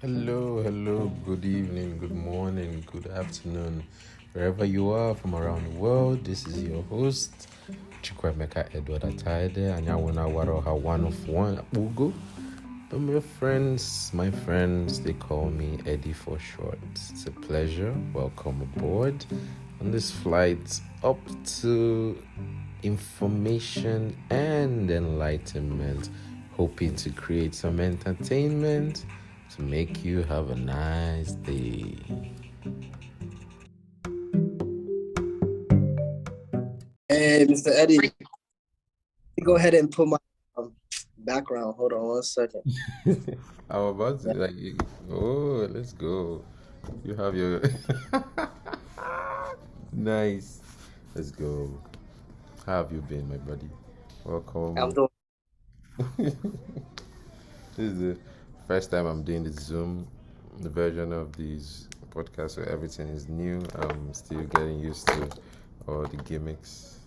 Hello, good evening, good morning, good afternoon, wherever you are from around the world. This is your host, Chukwemeka Edward Ataide, and I want to water one of one Ugo. But my friends, they call me Eddie for short. It's a pleasure. Welcome aboard on this flight up to information and enlightenment, hoping to create some entertainment to make you have a nice day. Hey, Mr. Eddie, go ahead and put my background. Hold on 1 second. I was about to oh, let's go. You have your nice. Let's go. How have you been, my buddy? I'm Welcome. doing This is the first time I'm doing the Zoom version of these podcasts, so everything is new. I'm still getting used to all the gimmicks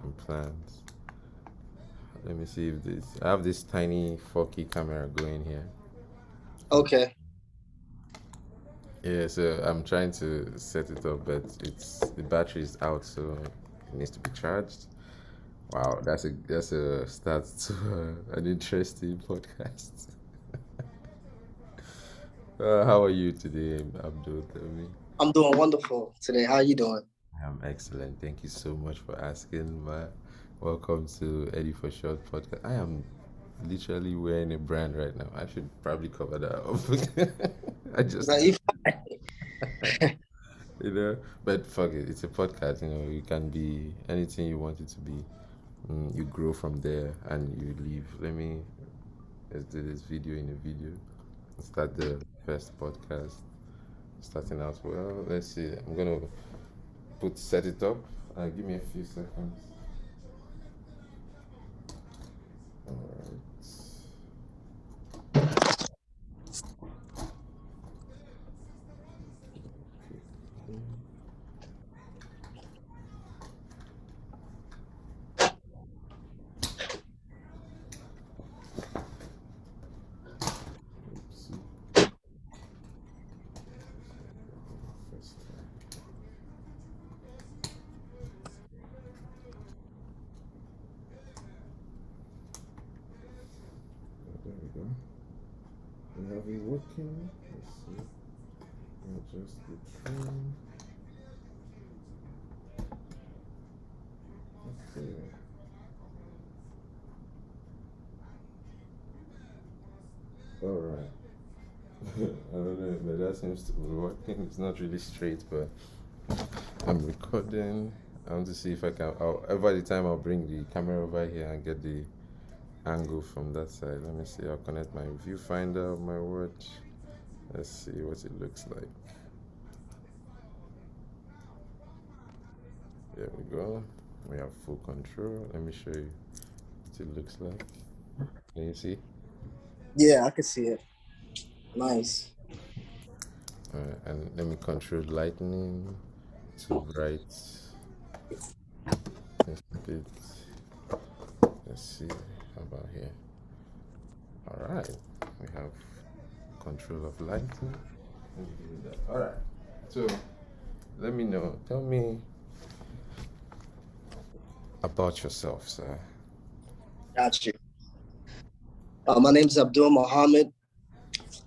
and plans. Let me see if this. I have this tiny 4K camera going here. okay. Yeah, so I'm trying to set it up, but it's the battery is out, so it needs to be charged. Wow, that's a start to an interesting podcast. How are you today, Abdul? Tell me. I'm doing wonderful today. How you doing? I'm excellent. Thank you so much for asking. Welcome to Eddie for Short podcast. I am literally wearing a brand right now. I should probably cover that up. I just, Now, you- but fuck it. It's a podcast. You can be anything you want it to be. You grow from there and you leave. Let's do this video in a video. Start the first podcast. Starting out well. Let's see. I'm gonna set it up. Give me a few seconds. All right. Oops. First, there we go. We have it working. Let's see. Adjust the trim. Okay. All right. I don't know, but that seems to be working. It's not really straight, but I'm recording. I want to see if I can. By the time I'll bring the camera over here and get the angle from that side. Let me see. I'll connect my viewfinder of my watch. Let's see what it looks like. There we go. We have full control. Let me show you what it looks like. Can you see? yeah, I can see it. Nice. And let me control lightning to bright. Let's bit. Let's see. How about here? All right. We have control of lighting. Let me do that. All right. So let me know. Tell me about yourself, sir. Got you. My name is Abdul Muhammad.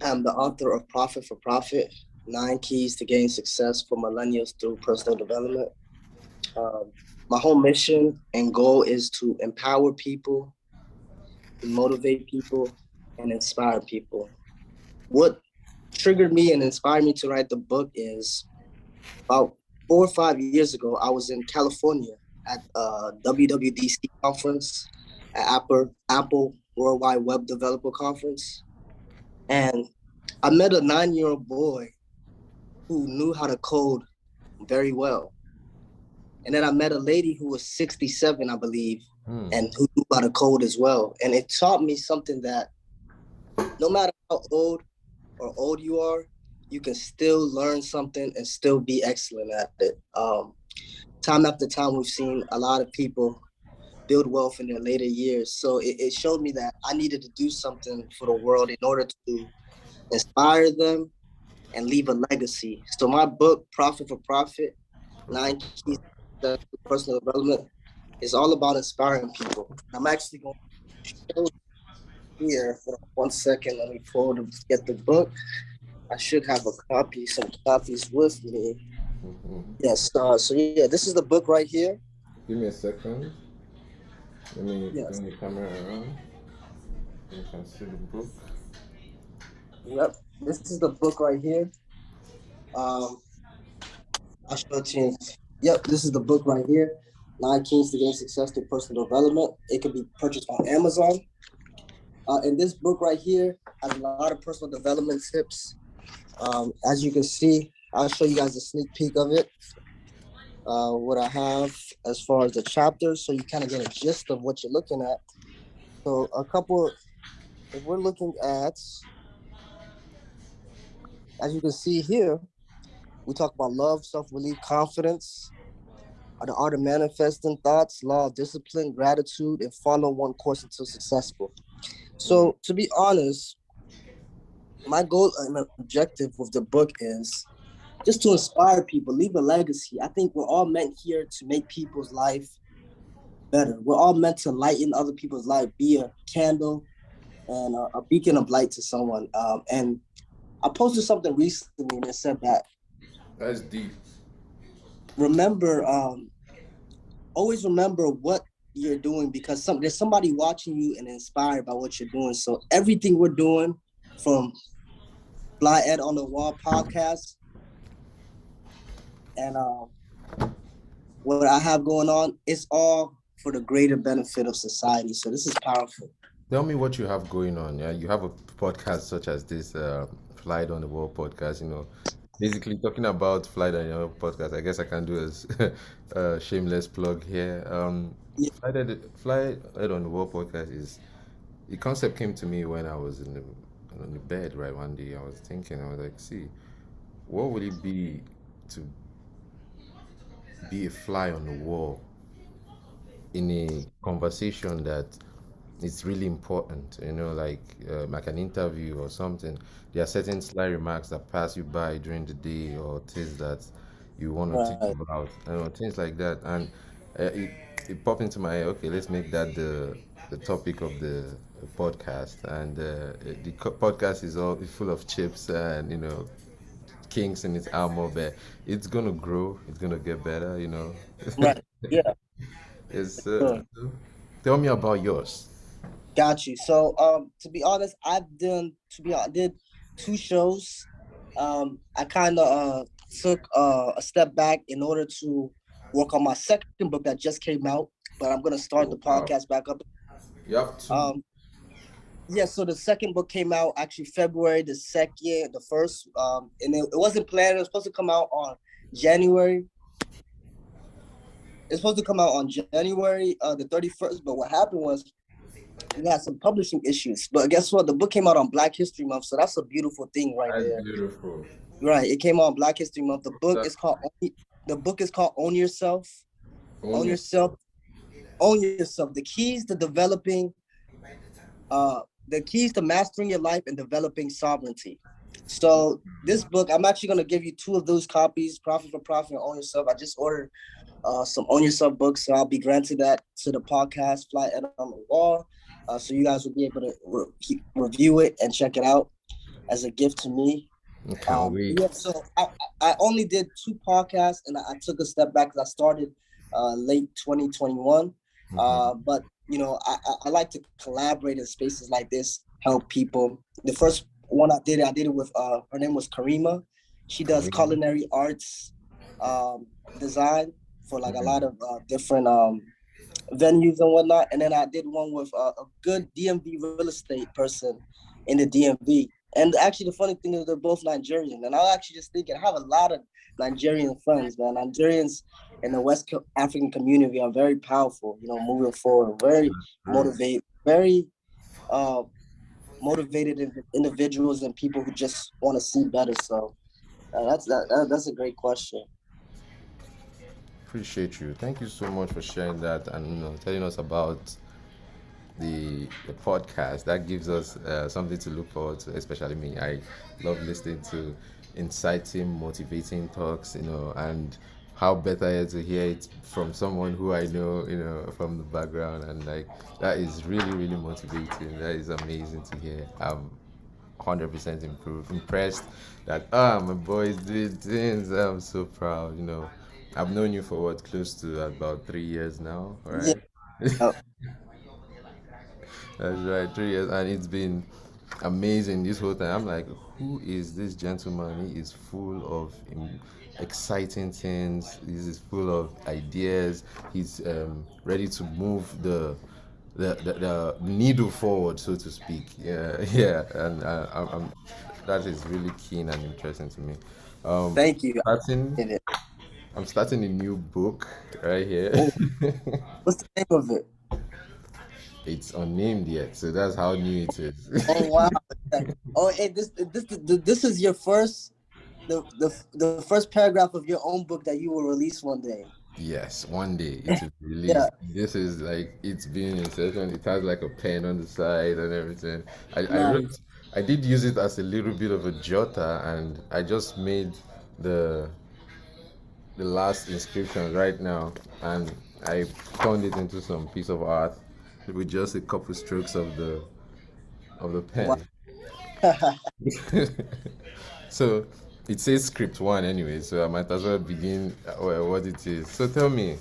I'm the author of Profit for Profit: 9 Keys to Gain Success for Millennials Through Personal Development. Um, my whole mission and goal is to empower people, motivate people, and inspire people. What triggered me and inspired me to write the book is about 4 or 5 years ago, I was in California at a WWDC conference, at Apple Worldwide Web Developer Conference. And I met a 9-year-old boy who knew how to code very well. And then I met a lady who was 67, I believe, and who knew how to code as well. And it taught me something that no matter how old you are, you can still learn something and still be excellent at it. Time after time, we've seen a lot of people build wealth in their later years. So it showed me that I needed to do something for the world in order to inspire them, and leave a legacy. So my book, Profit for Profit, Perfect. 9 Keys to Personal Development, is all about inspiring people. I'm actually going to show here for 1 second. Let me forward to get the book. I should have some copies with me. Yes. So yeah, this is the book right here. Give me a second. Let me Yes. turn the camera around. You can see the book. Yep. This is the book right here. Um, I'll show it to you. Yep. This is the book right here. 9 Keys to Gain Success Through Personal Development. It can be purchased on Amazon. And this book right here has a lot of personal development tips. As you can see, I'll show you guys a sneak peek of it. What I have as far as the chapters, so you kind of get a gist of what you're looking at. So a couple, if we're looking at, as you can see here, we talk about love, self-belief, confidence, the art of manifesting thoughts, law of discipline, gratitude, and follow one course until successful. So to be honest, my goal and objective with the book is just to inspire people, leave a legacy. I think we're all meant here to make people's life better. We're all meant to lighten other people's life, be a candle and a beacon of light to someone. And I posted something recently and it said that That's deep. remember, always remember what you're doing because there's somebody watching you and inspired by what you're doing. So everything we're doing, from Fly Ed on the Wall podcast and what I have going on, it's all for the greater benefit of society. So this is powerful. Tell me what you have going on. Yeah, you have a podcast such as this, Flight on the Wall podcast. Basically talking about Flight on the Wall podcast. I guess I can do a shameless plug here. Yeah, Flight on the Wall podcast is the concept came to me when I was on the bed right one day. I was thinking, I was like, see, what would it be a fly on the wall in a conversation that it's really important, like an interview or something. There are certain sly remarks that pass you by during the day or things that you want to think right. about, things like that. And it popped into my head, okay, let's make that the topic of the podcast. And podcast is all full of chips and, kinks in its armor, but it's gonna grow, it's gonna get better. Right. Yeah. It's Sure. Tell me about yours. Got you. So, to be honest, I did 2 shows. I kind of took a step back in order to work on my second book that just came out, but I'm gonna start the Oh, wow. podcast back up. You have two. Um, yeah. So the second book came out actually February the second, the first. And it wasn't planned. It was supposed to come out on January. It's supposed to come out on January the 31st. But what happened was we had some publishing issues. But guess what? The book came out on Black History Month, so that's a beautiful thing right That's there. beautiful. Right. It came out on Black History Month. That The book is called Own Yourself. Own only. Yourself. Own Yourself. The keys to mastering your life and developing sovereignty. So this book, I'm actually gonna give you two of those copies, Profit for Profit and Own Yourself. I just ordered some Own Yourself books, so I'll be granted that to the podcast Fly Ed on the Wall. So you guys will be able to review it and check it out as a gift to me. I can't wait. Yeah, so I only did 2 podcasts and I took a step back because I started late 2021. But I like to collaborate in spaces like this, help people. The first one I did it with her name was Karima. She does Kareem. culinary arts design for like a lot of different venues and whatnot. And then I did one with a good DMV real estate person in the DMV. And actually, the funny thing is they're both Nigerian. And I was actually just thinking, I have a lot of Nigerian friends, man. Nigerians in the African community are very powerful, moving forward, very True. very uh, motivated individuals and people who just want to see better. So that's a great question. Appreciate you. Thank you so much for sharing that and telling us about the podcast. That gives us something to look forward to. Especially me, I love listening to inciting, motivating talks. And how better yet to hear it from someone who I know, from the background, and like that is really really motivating. That is amazing to hear. 100% improved. Impressed that my boy is doing things. I'm so proud. I've known you for what, close to about 3 years now, Yeah. right? That's right, 3 years, and it's been amazing this whole time. I'm like, who is this gentleman? He is full of exciting things. He is full of ideas. He's ready to move the needle forward, so to speak. Yeah, yeah, and that is really keen and interesting to me. Um, Thank you. starting, I appreciate it. I'm starting a new book right here. Oh, what's the name of it? It's unnamed yet, so that's how new it is. Oh wow. Oh, hey, this is your first the first paragraph of your own book that you will release one day. Yes, one day it will be Yeah. released. This is like it's been in session. It has like a pen on the side and everything. I wrote, Nice. I did use it as a little bit of a jotter, and I just made the the last inscription right now, and I turned it into some piece of art with just a couple strokes of the Wow. pen. So it says script one anyway, so I might as well begin what it is. So tell me,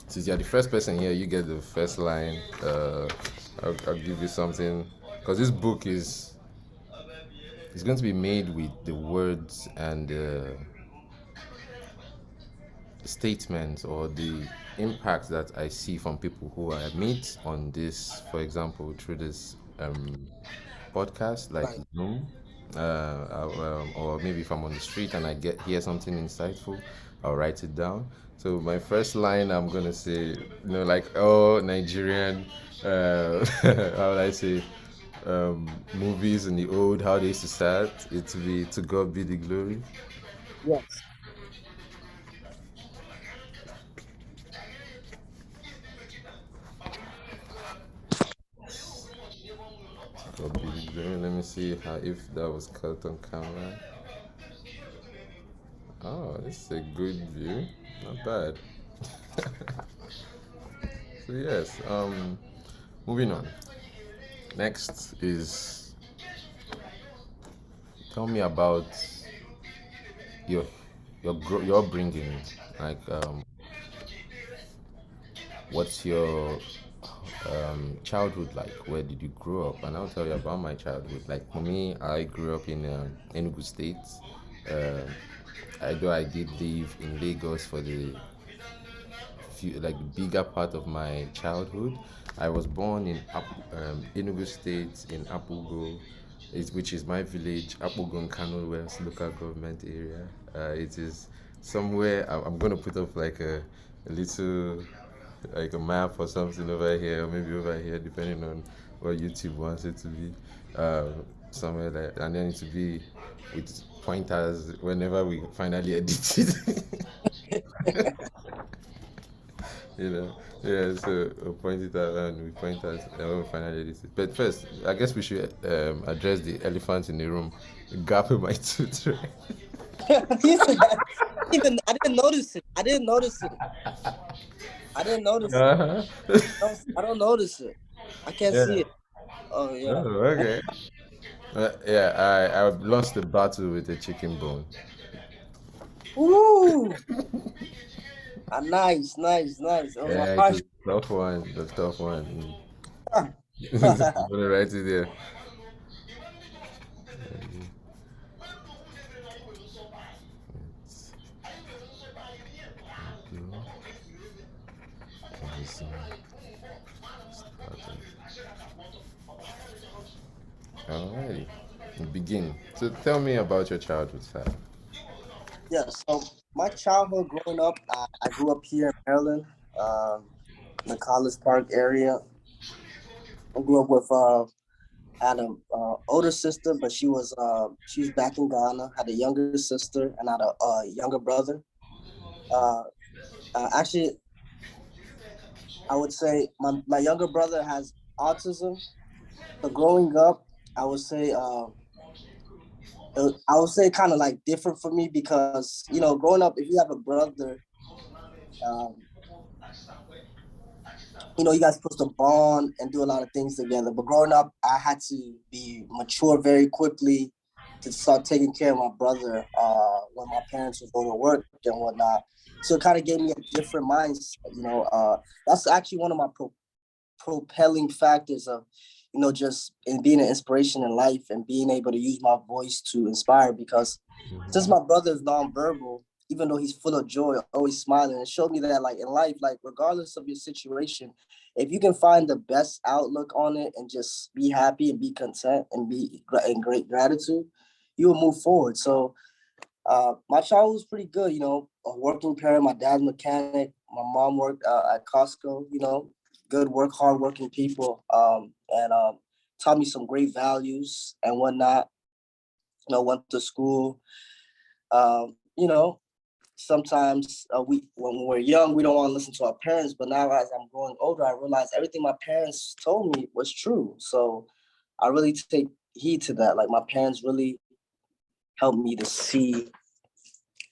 since you're the first person here, you get the first line. I'll give you something because this book is going to be made with the words and statements or the impact that I see from people who I meet on this, for example, through this podcast like Right. Zoom, or maybe if I'm on the street and I get hear something insightful, I'll write it down. So my first line I'm gonna say, like, oh, Nigerian, how would I say, movies in the old, how they used to start it to be to God be the glory. Yes. To God be the glory. Let me see how if that was caught on camera. Oh, this is a good view. Not bad. So yes, moving on. Next is tell me about your your upbringing. Like, what's your childhood like? Where did you grow up? And I'll tell you about my childhood. Like for me, I grew up in Enugu State. Uh, Although I did live in Lagos for the like bigger part of my childhood. I was born in Enugu State in Apugo, which is my village, Apugo in Kano West local government area. It is somewhere I'm going to put up like a little like a map or something over here, or maybe over here, depending on what YouTube wants it to be. Somewhere like, and then it to be with pointers whenever we finally edit it. Yeah, so we point it out and we point out when we finally edit it. But first, I guess we should address the elephant in the room, the gap in my tooth. Right? He said, I didn't notice it. I didn't notice it. I didn't notice it. Uh-huh. I don't notice it. I can't Yeah. see it. Oh yeah. Oh, okay. Yeah, I lost the battle with a chicken bone. Ooh. Nice, nice, nice. It was a Yeah, it harsh. was a tough one. The tough one. I'm gonna write it there. Alrighty, begin. So tell me about your childhood, sir. Yeah. So my childhood growing up, I grew up here in Maryland, in the College Park area. I grew up with had a older sister, but she's back in Ghana. Had a younger sister and had a younger brother. Uh, Actually, I would say my younger brother has autism. So growing up, I would say kind of like different for me because growing up, if you have a brother, um, you guys supposed to bond and do a lot of things together. But growing up, I had to be mature very quickly to start taking care of my brother when my parents would go to work and whatnot. So it kind of gave me a different mindset. That's actually one of my propelling factors of just in being an inspiration in life and being able to use my voice to inspire, because since my brother is nonverbal, even though he's full of joy, always smiling, it showed me that like in life, like regardless of your situation, if you can find the best outlook on it and just be happy and be content and be in great gratitude, you will move forward. So my childhood was pretty good, a working parent. My dad's mechanic. My mom worked at Costco, good work, hardworking people, and taught me some great values and whatnot. Went to school. Sometimes when we're young, we don't want to listen to our parents. But now, as I'm growing older, I realize everything my parents told me was true. So I really take heed to that. Like my parents really helped me to see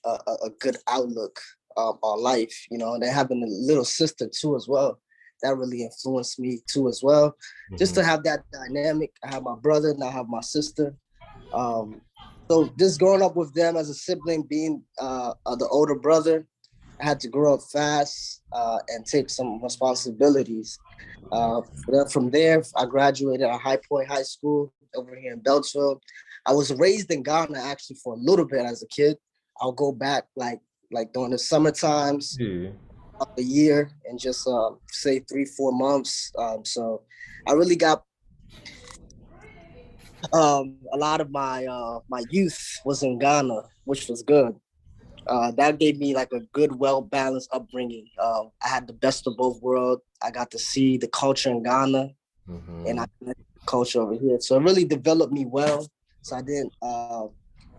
a good outlook on life, and then having a little sister too as well, that really influenced me too as well. Just to have that dynamic. I have my brother, now I have my sister. So just growing up with them as a sibling, being the older brother, I had to grow up fast and take some responsibilities. From there, I graduated at High Point High School over here in Beltsville. I was raised in Ghana actually for a little bit as a kid. I'll go back like during the summer times, a year, and just say 3-4 months. So I really got a lot of my youth was in Ghana, which was good. That gave me like a good, well-balanced upbringing. I had the best of both worlds. I got to see the culture in Ghana, and I connected the culture over here. So it really developed me well. So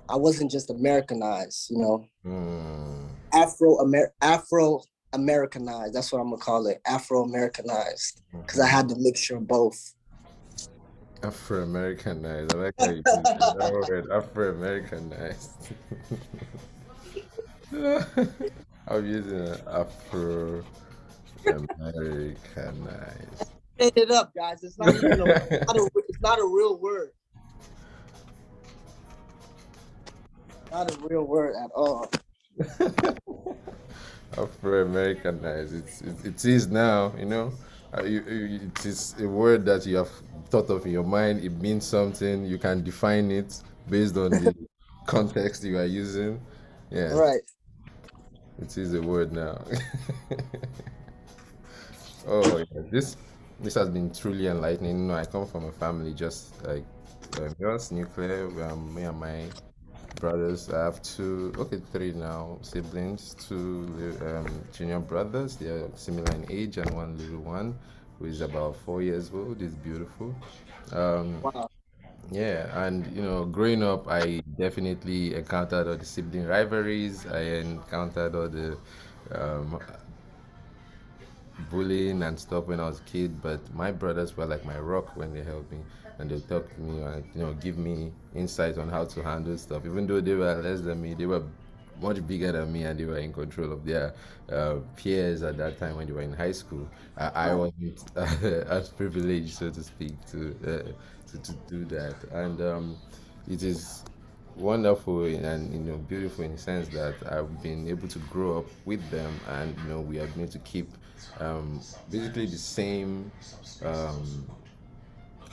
I wasn't just Americanized, Afro Americanized. That's what I'm gonna call it, Afro Americanized, because I had the mixture of both. Afro Americanized. I like how you use that word, Afro Americanized. I'm using an Afro Americanized. Made it up, guys. It's not even it's not a real word. Not a real word at all. Afro Americanized. It is now. It is a word that you have thought of in your mind. It means something. You can define it based on the context you are using. Yeah, Right. it is a word now. Oh, yeah. This has been truly enlightening. I come from a family just like yours, nuclear. Me and my brothers. I have three now siblings, two junior brothers. They are similar in age, and one little one who is about 4 years old. Is beautiful. Wow. Yeah, and growing up, I definitely encountered all the sibling rivalries. I encountered all the um, bullying and stuff when I was a kid, but my brothers were like my rock when they helped me, and they talk to me and give me insight on how to handle stuff. Even though they were less than me, they were much bigger than me, and they were in control of their peers at that time when they were in high school. I wasn't as privileged, so to speak, to do that, and it is wonderful and beautiful in the sense that I've been able to grow up with them, and we are going to keep basically the same um,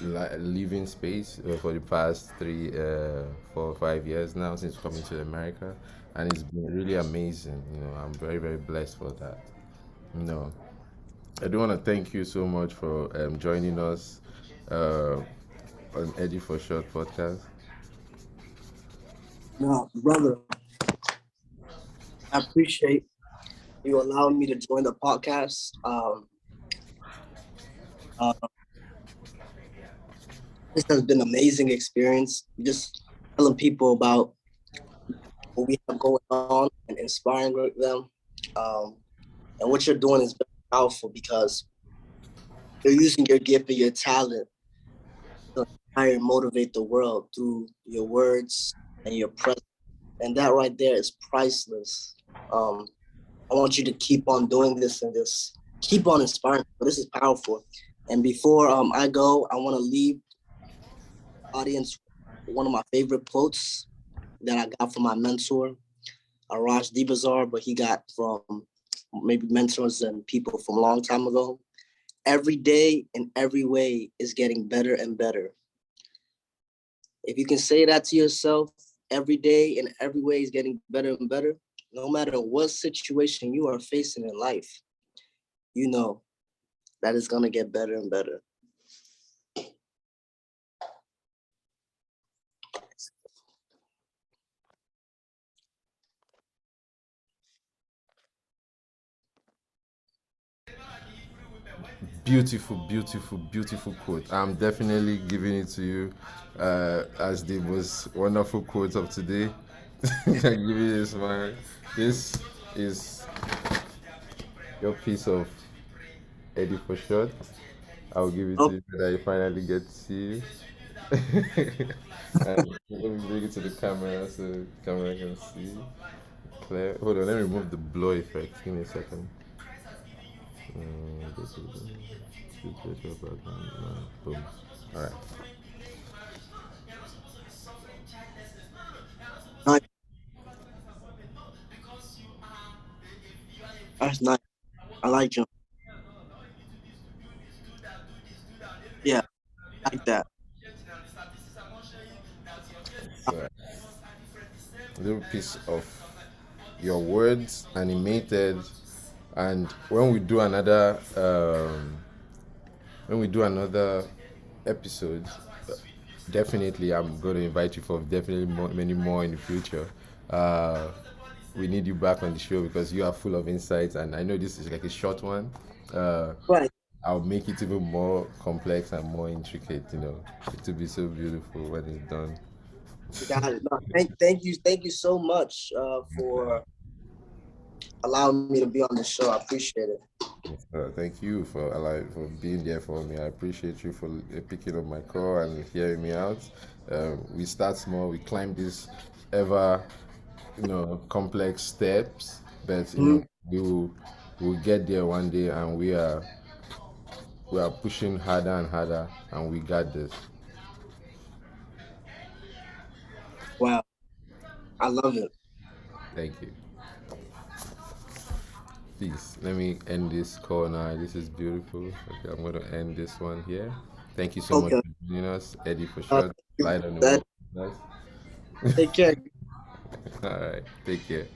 living space for the past 4 or 5 years now since coming to America, and it's been really amazing. I'm very very blessed for that. No, I do want to thank you so much for joining us uh, on Eddie for Short podcast. No, brother, I appreciate you allowing me to join the podcast. Uh, this has been an amazing experience. Just telling people about what we have going on and inspiring them. And what you're doing is very powerful because You're using your gift and your talent to inspire and motivate the world through your words and your presence. And that right there is priceless. Um, I want you to keep on doing this and just keep on inspiring. This is powerful. And before I go, I want to leave the audience one of my favorite quotes that I got from my mentor, Raj Dibazar, but he got from maybe mentors and people from a long time ago. Every day in every way is getting better and better. If you can say that to yourself, every day in every way is getting better and better, no matter what situation you are facing in life, you know that it's going to get better and better. Beautiful, beautiful, beautiful quote. I'm definitely giving it to you as the most wonderful quote of today. I give you this one. This is your piece of Eddie for short. I'll give it to Oh, you that you finally get to see. And let me bring it to the camera so the camera can see. Clear. Hold on, let me remove the blow effect. Give me a second. This is boom. All right. nice. That's nice. I like you. Yeah, I like that. So, a little piece of your words animated, and when we do another episode, definitely I'm going to invite you for definitely many more in the future. Uh, we need you back on the show because you are full of insights, and I know this is like a short one. Uh, Right. I'll make it even more complex and more intricate. It will be so beautiful when it's done. Got it. No, thank you so much for allowing me to be on the show. I appreciate it. Thank you for being there for me. I appreciate you for picking up my call and hearing me out. We start small. We climb these ever, complex steps, but Mhm. we will get there one day, and we are pushing harder and harder, and we got this. Wow, I love it. Thank you. Please let me end this call now. This is beautiful. Okay, I'm going to end this one here. Thank you so much Okay. for joining us, Eddie for sure. Thank you. Light on the That, world. Nice. take care. All right. Take care.